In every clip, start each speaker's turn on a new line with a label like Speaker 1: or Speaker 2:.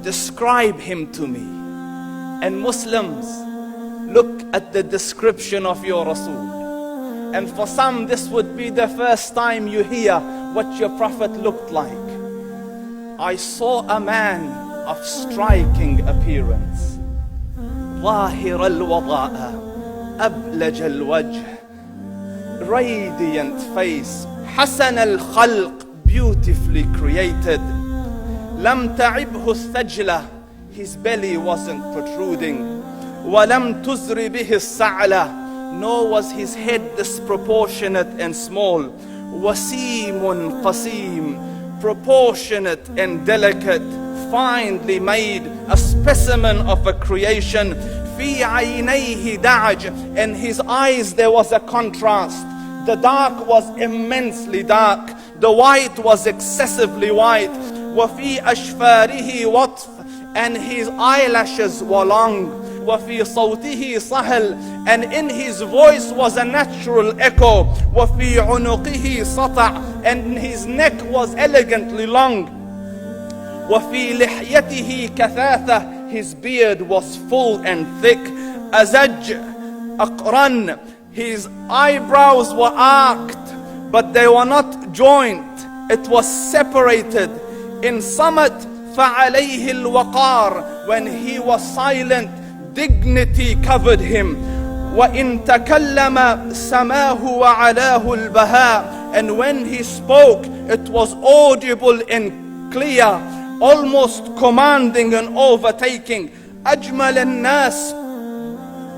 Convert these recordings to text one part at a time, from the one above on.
Speaker 1: describe him to me. And Muslims, look at the description of your Rasul. And for some, this would be the first time you hear what your Prophet looked like. I saw a man of striking appearance. ظاهر الوضاء أبلج الوجه, radiant face, حسن الخلق, beautifully created. لم تعبه الثجلة, his belly wasn't protruding. ولم تزر به السعلة, nor was his head disproportionate and small. وسيم قسيم, proportionate and delicate, finely made, a specimen of a creation. في عينيه دعج, in his eyes there was a contrast. The dark was immensely dark, the white was excessively white. وفي أشفاره وطف, and his eyelashes were long. وفي صوته صهل, and in his voice was a natural echo. وفي عنقه سطع, and his neck was elegantly long. وفي لحيته كثاثة, his beard was full and thick. أزج أقرن, his eyebrows were arched, but they were not joined. It was separated. In summit فعليه الوقار, when he was silent, dignity covered him. وإن تكلم سماه وعلاه البهاء, and when he spoke, it was audible and clear, almost commanding and overtaking. أجمل الناس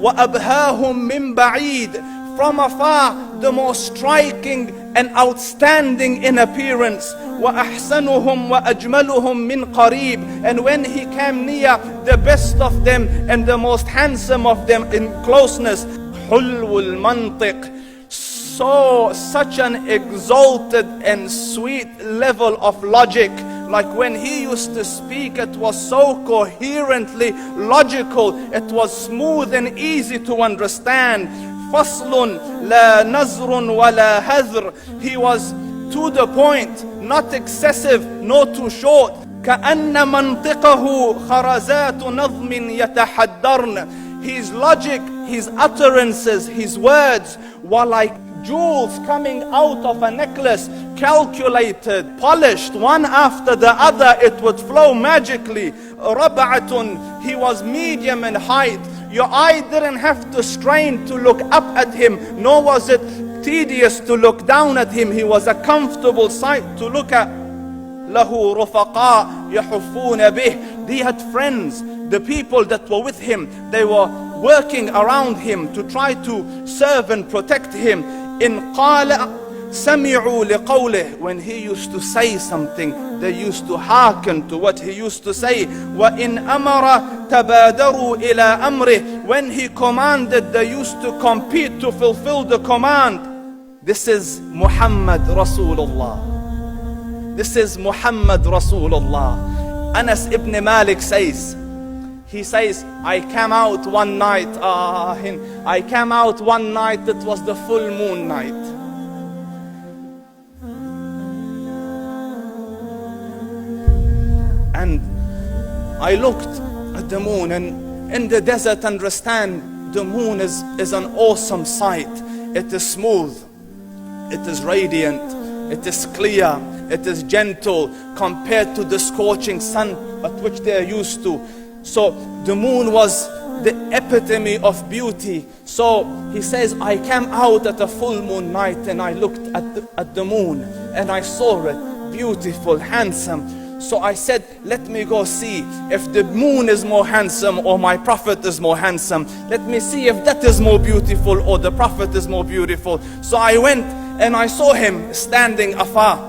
Speaker 1: وأبهاهم من بعيد, from afar the most striking and outstanding in appearance. وأحسنهم وأجملهم من قريب, and when he came near, the best of them and the most handsome of them in closeness. حلو المنطق, such an exalted and sweet level of logic. Like when he used to speak, it was so coherently logical, it was smooth and easy to understand. فصل لا نزر ولا هذر, he was to the point, not excessive nor too short. كأن منطقه خرزات نظم يتحدرن, his logic, his utterances, his words were like jewels coming out of a necklace, calculated, polished, one after the other, it would flow magically. ربعة, he was medium in height. Your eye didn't have to strain to look up at him, nor was it tedious to look down at him. He was a comfortable sight to look at. له رفقاء يحفون به, he had friends, the people that were with him, they were working around him to try to serve and protect him. إن قال سمعوا لقوله, when he used to say something, they used to hearken to what he used to say. وإن أمر تبادروا إلى أمره, when he commanded, they used to compete to fulfill the command. This is Muhammad Rasulullah. This is Muhammad Rasulullah. Anas ibn Malik says, he says, I came out one night, it was the full moon night. And I looked at the moon, and in the desert, understand, the moon is an awesome sight. It is smooth, it is radiant, it is clear, it is gentle compared to the scorching sun at which they are used to. So the moon was the epitome of beauty. So he says, I came out at a full moon night and I looked at the moon and I saw it beautiful, handsome. So I said, let me go see if the moon is more handsome or my Prophet is more handsome. Let me see if that is more beautiful or the Prophet is more beautiful. So I went and I saw him standing afar.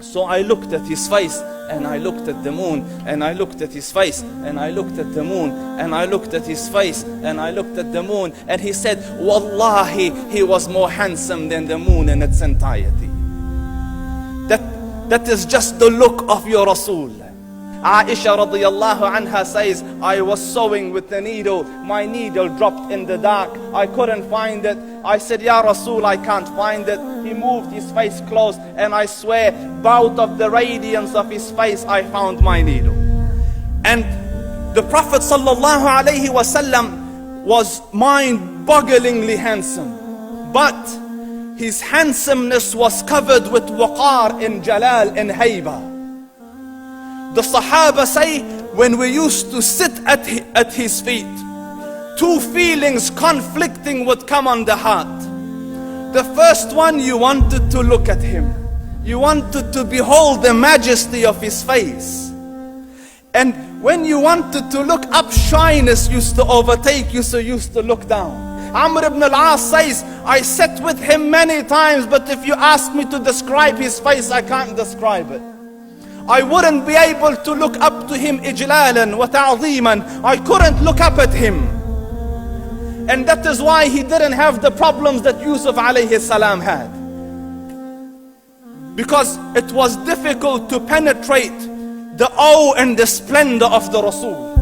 Speaker 1: So I looked at his face and I looked at the moon, and I looked at his face, and I looked at the moon, and I looked at his face, and I looked at the moon, and he said, Wallahi, he was more handsome than the moon in its entirety. That is just the look of your Rasul. Aisha radiyallahu anha says, I was sewing with the needle, my needle dropped in the dark, I couldn't find it. I said, Ya Rasul, I can't find it. He moved his face close, and I swear, out of the radiance of his face, I found my needle. And the Prophet sallallahu alaihi wasallam was mind-bogglingly handsome, but his handsomeness was covered with waqar and jalal and hayba. The Sahaba say, when we used to sit at his feet, two feelings conflicting would come on the heart. The first one, you wanted to look at him. You wanted to behold the majesty of his face. And when you wanted to look up, shyness used to overtake you, so you used to look down. Amr ibn al-As says, I sat with him many times, but if you ask me to describe his face, I can't describe it. I wouldn't be able to look up to him ijlalan wa ta'zeeman. I couldn't look up at him. And that is why he didn't have the problems that Yusuf alayhi salam had. Because it was difficult to penetrate the awe and the splendor of the Rasul.